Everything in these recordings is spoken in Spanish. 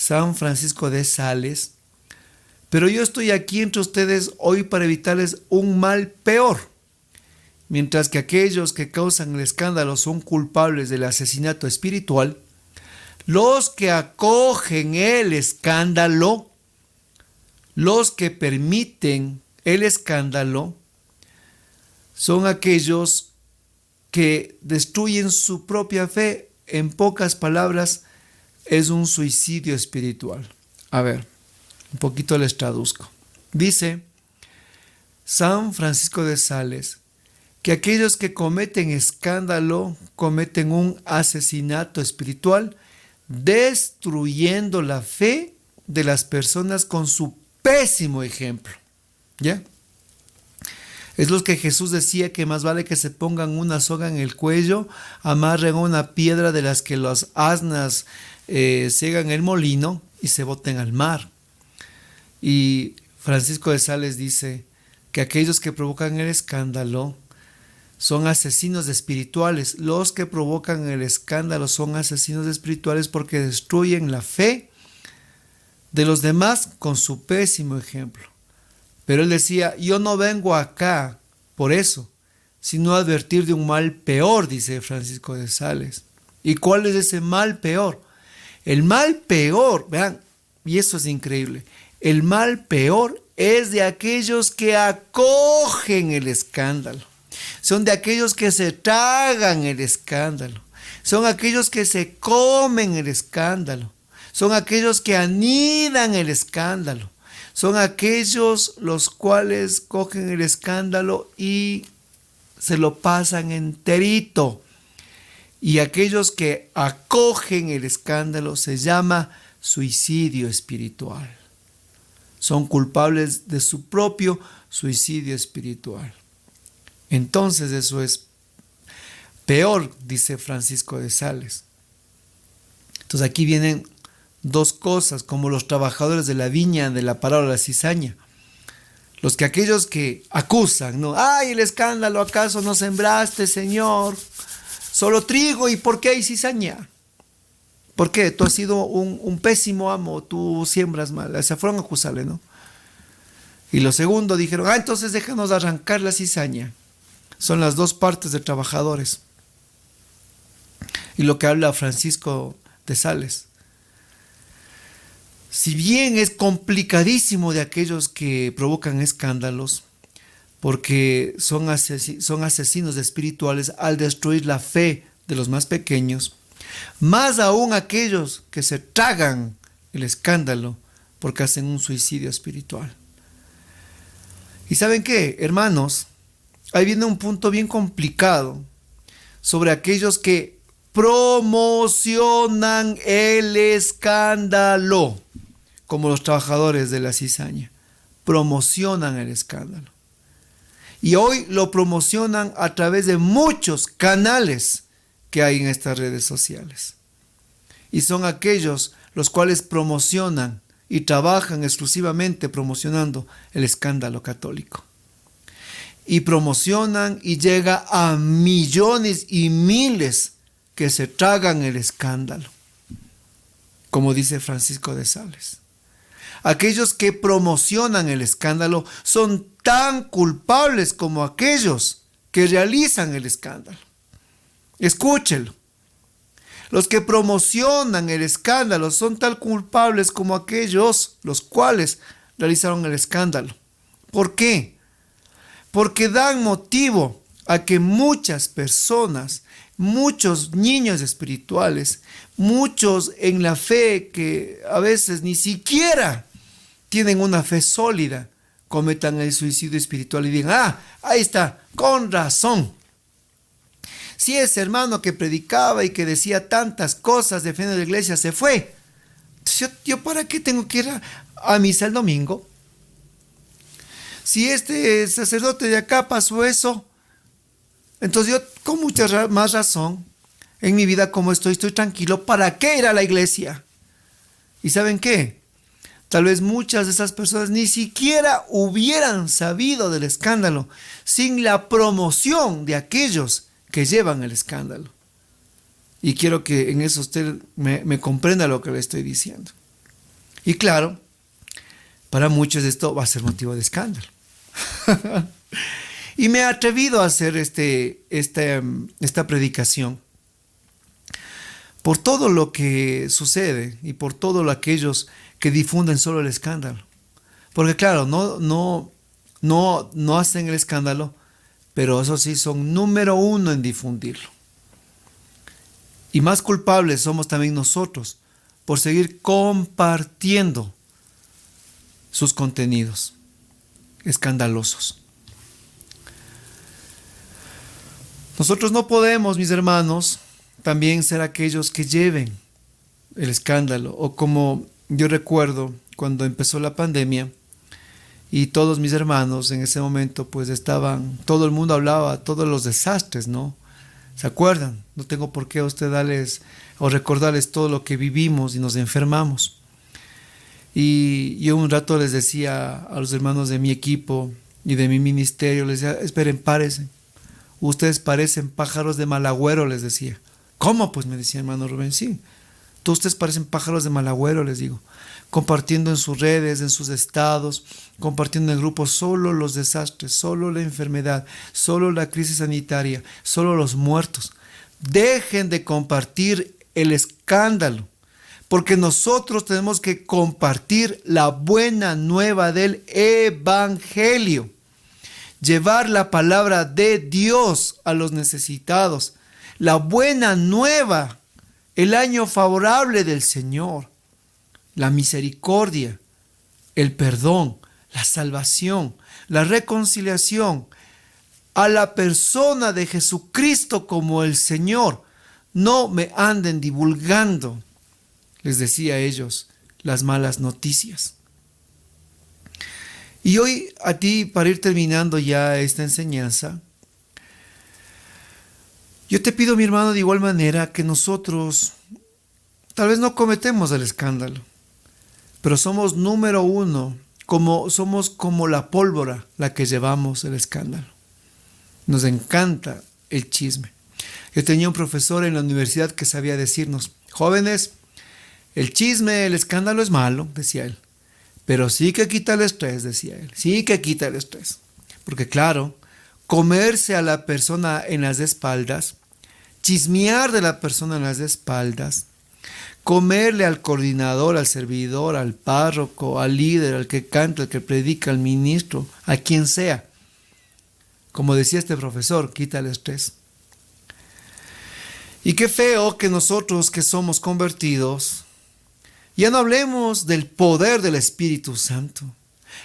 San Francisco de Sales, pero yo estoy aquí entre ustedes hoy para evitarles un mal peor. Mientras que aquellos que causan el escándalo son culpables del asesinato espiritual, los que acogen el escándalo, los que permiten el escándalo, son aquellos que destruyen su propia fe. En pocas palabras, es un suicidio espiritual. A ver, un poquito les traduzco. Dice San Francisco de Sales que aquellos que cometen escándalo cometen un asesinato espiritual, destruyendo la fe de las personas con su pésimo ejemplo. ¿Ya? Es lo que Jesús decía, que más vale que se pongan una soga en el cuello, amarren una piedra de las que los asnas ciegan el molino y se boten al mar. Y Francisco de Sales dice que aquellos que provocan el escándalo son asesinos espirituales. Los que provocan el escándalo son asesinos espirituales porque destruyen la fe de los demás con su pésimo ejemplo. Pero él decía, yo no vengo acá por eso, sino a advertir de un mal peor, dice Francisco de Sales. ¿Y cuál es ese mal peor? El mal peor, vean, y eso es increíble, el mal peor es de aquellos que acogen el escándalo. Son de aquellos que se tragan el escándalo. Son aquellos que se comen el escándalo. Son aquellos que anidan el escándalo. Son aquellos los cuales cogen el escándalo y se lo pasan enterito. Y aquellos que acogen el escándalo se llama suicidio espiritual. Son culpables de su propio suicidio espiritual. Entonces eso es peor, dice Francisco de Sales. Entonces aquí vienen dos cosas, como los trabajadores de la viña de la parábola de la cizaña. Aquellos que acusan, ¿no? ¡Ay, el escándalo! ¿Acaso no sembraste, Señor? Solo trigo, ¿y por qué hay cizaña? ¿Por qué? Tú has sido un pésimo amo, tú siembras mal. Se fueron a acusarle, ¿no? Y lo segundo dijeron, entonces déjanos arrancar la cizaña. Son las dos partes de trabajadores. Y lo que habla Francisco de Sales. Si bien es complicadísimo de aquellos que provocan escándalos, porque son asesinos espirituales al destruir la fe de los más pequeños, más aún aquellos que se tragan el escándalo porque hacen un suicidio espiritual. ¿Y saben qué, hermanos? Ahí viene un punto bien complicado sobre aquellos que promocionan el escándalo, como los trabajadores de la cizaña. Promocionan el escándalo. Y hoy lo promocionan a través de muchos canales que hay en estas redes sociales. Y son aquellos los cuales promocionan y trabajan exclusivamente promocionando el escándalo católico. Y promocionan y llega a millones y miles que se tragan el escándalo, como dice Francisco de Sales. Aquellos que promocionan el escándalo son tan culpables como aquellos que realizan el escándalo. Escúchelo. Los que promocionan el escándalo son tan culpables como aquellos los cuales realizaron el escándalo. ¿Por qué? Porque dan motivo a que muchas personas, muchos niños espirituales, muchos en la fe que a veces ni siquiera tienen una fe sólida, cometan el suicidio espiritual y digan, ahí está, con razón. Si ese hermano que predicaba y que decía tantas cosas defendiendo la iglesia se fue, ¿yo para qué tengo que ir a misa el domingo? Si este sacerdote de acá pasó eso, entonces yo con mucha más razón en mi vida como estoy tranquilo, ¿para qué ir a la iglesia? ¿Y saben qué? Tal vez muchas de esas personas ni siquiera hubieran sabido del escándalo sin la promoción de aquellos que llevan el escándalo. Y quiero que en eso usted me comprenda lo que le estoy diciendo. Y claro, para muchos esto va a ser motivo de escándalo. Y me he atrevido a hacer esta predicación por todo lo que sucede y por todos aquellos que difunden solo el escándalo. Porque claro, no hacen el escándalo, pero eso sí son número uno en difundirlo. Y más culpables somos también nosotros por seguir compartiendo sus contenidos escandalosos. Nosotros no podemos, mis hermanos, también ser aquellos que lleven el escándalo. O como yo recuerdo cuando empezó la pandemia y todos mis hermanos en ese momento pues estaban, todo el mundo hablaba, todos los desastres, ¿no? ¿Se acuerdan? No tengo por qué a usted darles o recordarles todo lo que vivimos y nos enfermamos. Y yo un rato les decía a los hermanos de mi equipo y de mi ministerio, les decía, esperen, párense. Ustedes parecen pájaros de mal agüero, les decía. ¿Cómo? Pues me decía hermano Rubén, sí. Ustedes parecen pájaros de mal agüero, les digo. Compartiendo en sus redes, en sus estados, compartiendo en grupos solo los desastres, solo la enfermedad, solo la crisis sanitaria, solo los muertos. Dejen de compartir el escándalo, porque nosotros tenemos que compartir la buena nueva del Evangelio. Llevar la palabra de Dios a los necesitados, la buena nueva, el año favorable del Señor, la misericordia, el perdón, la salvación, la reconciliación, a la persona de Jesucristo como el Señor. No me anden divulgando, les decía a ellos, las malas noticias. Y hoy a ti, para ir terminando ya esta enseñanza, yo te pido, mi hermano, de igual manera que nosotros tal vez no cometemos el escándalo, pero somos número uno, somos como la pólvora la que llevamos el escándalo. Nos encanta el chisme. Yo tenía un profesor en la universidad que sabía decirnos, jóvenes, el chisme, el escándalo es malo, decía él. Pero sí que quita el estrés, decía él. Sí que quita el estrés. Porque claro, comerse a la persona en las espaldas, chismear de la persona en las espaldas, comerle al coordinador, al servidor, al párroco, al líder, al que canta, al que predica, al ministro, a quien sea. Como decía este profesor, quita el estrés. Y qué feo que nosotros que somos convertidos, ya no hablemos del poder del Espíritu Santo.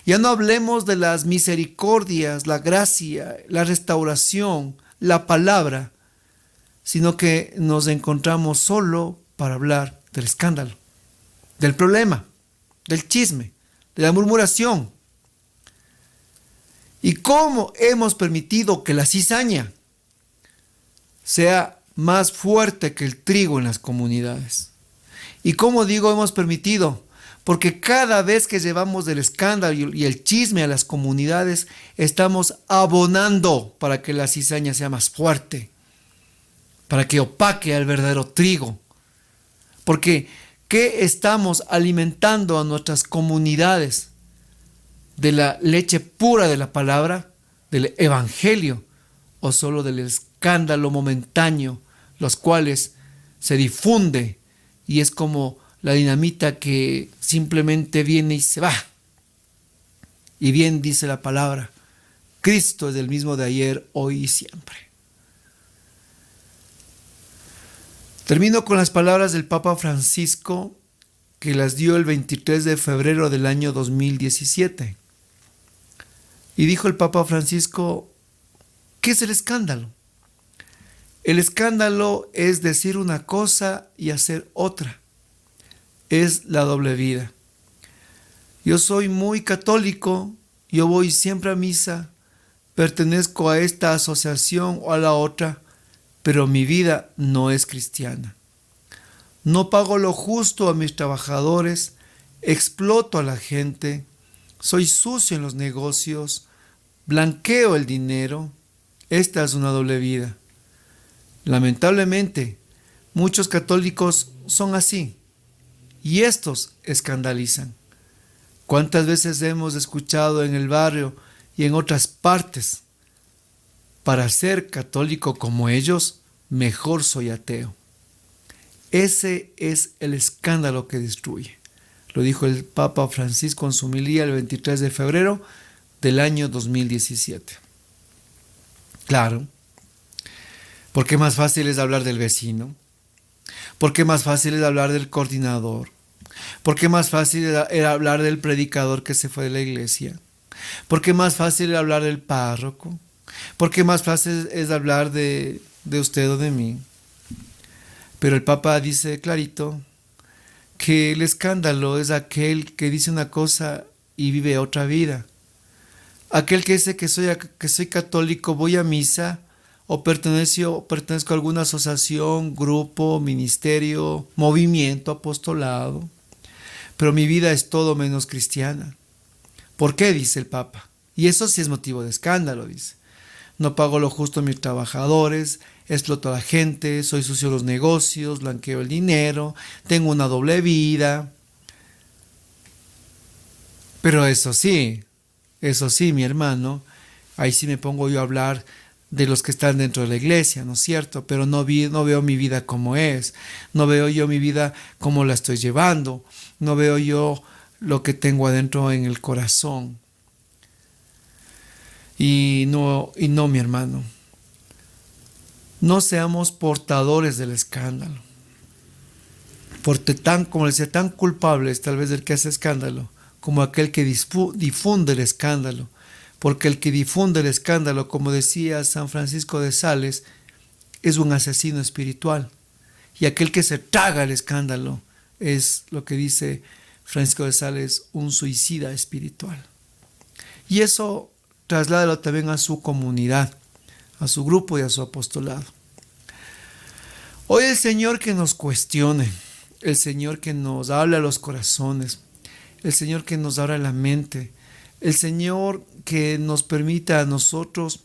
Ya no hablemos de las misericordias, la gracia, la restauración, la palabra, sino que nos encontramos solo para hablar del escándalo, del problema, del chisme, de la murmuración. ¿Y cómo hemos permitido que la cizaña sea más fuerte que el trigo en las comunidades? Y como digo, hemos permitido, porque cada vez que llevamos el escándalo y el chisme a las comunidades, estamos abonando para que la cizaña sea más fuerte, para que opaque al verdadero trigo. Porque, ¿qué estamos alimentando a nuestras comunidades? ¿De la leche pura de la palabra, del evangelio, o solo del escándalo momentáneo, los cuales se difunde? Y es como la dinamita que simplemente viene y se va. Y bien dice la palabra, Cristo es el mismo de ayer, hoy y siempre. Termino con las palabras del Papa Francisco, que las dio el 23 de febrero del año 2017. Y dijo el Papa Francisco, ¿qué es el escándalo? El escándalo es decir una cosa y hacer otra. Es la doble vida. Yo soy muy católico, yo voy siempre a misa, pertenezco a esta asociación o a la otra, pero mi vida no es cristiana. No pago lo justo a mis trabajadores, exploto a la gente, soy sucio en los negocios, blanqueo el dinero. Esta es una doble vida. Lamentablemente, muchos católicos son así. y estos escandalizan. ¿Cuántas veces hemos escuchado en el barrio y en otras partes? Para ser católico como ellos, mejor soy ateo. Ese es el escándalo que destruye. Lo dijo el Papa Francisco en su homilía el 23 de febrero del año 2017. Claro, porque más fácil es hablar del vecino, porque más fácil es hablar del coordinador, porque más fácil era hablar del predicador que se fue de la iglesia, porque más fácil es hablar del párroco, porque más fácil es hablar de usted o de mí. Pero el Papa dice clarito que el escándalo es aquel que dice una cosa y vive otra vida. Aquel que dice que soy católico, voy a misa o pertenezco a alguna asociación, grupo, ministerio, movimiento, apostolado, pero mi vida es todo menos cristiana. ¿Por qué? Dice el Papa. Y eso sí es motivo de escándalo, dice. No pago lo justo a mis trabajadores, exploto a la gente, soy sucio en los negocios, blanqueo el dinero, tengo una doble vida. Pero eso sí, mi hermano, ahí sí me pongo yo a hablar de los que están dentro de la iglesia, ¿no es cierto? Pero no veo mi vida como es, no veo yo mi vida como la estoy llevando, no veo yo lo que tengo adentro en el corazón. Y no, mi hermano, no seamos portadores del escándalo. Porque como decía, tan culpable es tal vez el que hace escándalo como aquel que difunde el escándalo. Porque el que difunde el escándalo, como decía San Francisco de Sales, es un asesino espiritual. Y aquel que se traga el escándalo es, lo que dice Francisco de Sales, un suicida espiritual. Y eso trasládalo también a su comunidad, a su grupo y a su apostolado. Hoy el Señor que nos cuestione, el Señor que nos habla a los corazones, el Señor que nos abra la mente, el Señor que nos permita a nosotros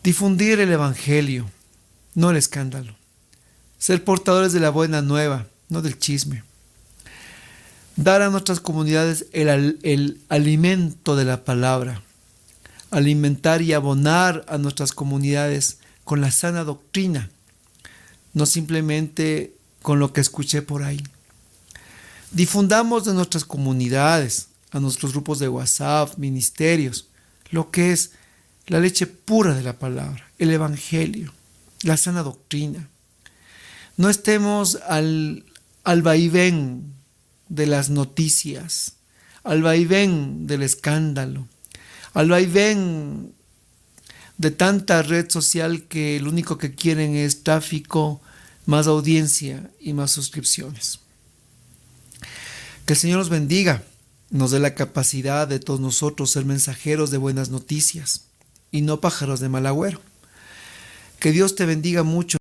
difundir el Evangelio, no el escándalo. Ser portadores de la buena nueva, no del chisme. Dar a nuestras comunidades el alimento de la palabra. Alimentar y abonar a nuestras comunidades con la sana doctrina, no simplemente con lo que escuché por ahí. Difundamos de nuestras comunidades, a nuestros grupos de WhatsApp, ministerios, lo que es la leche pura de la palabra, el Evangelio, la sana doctrina. No estemos al vaivén de las noticias, al vaivén del escándalo, al vaivén de tanta red social que lo único que quieren es tráfico, más audiencia y más suscripciones. Que el Señor nos bendiga, nos dé la capacidad de todos nosotros ser mensajeros de buenas noticias y no pájaros de mal agüero. Que Dios te bendiga mucho.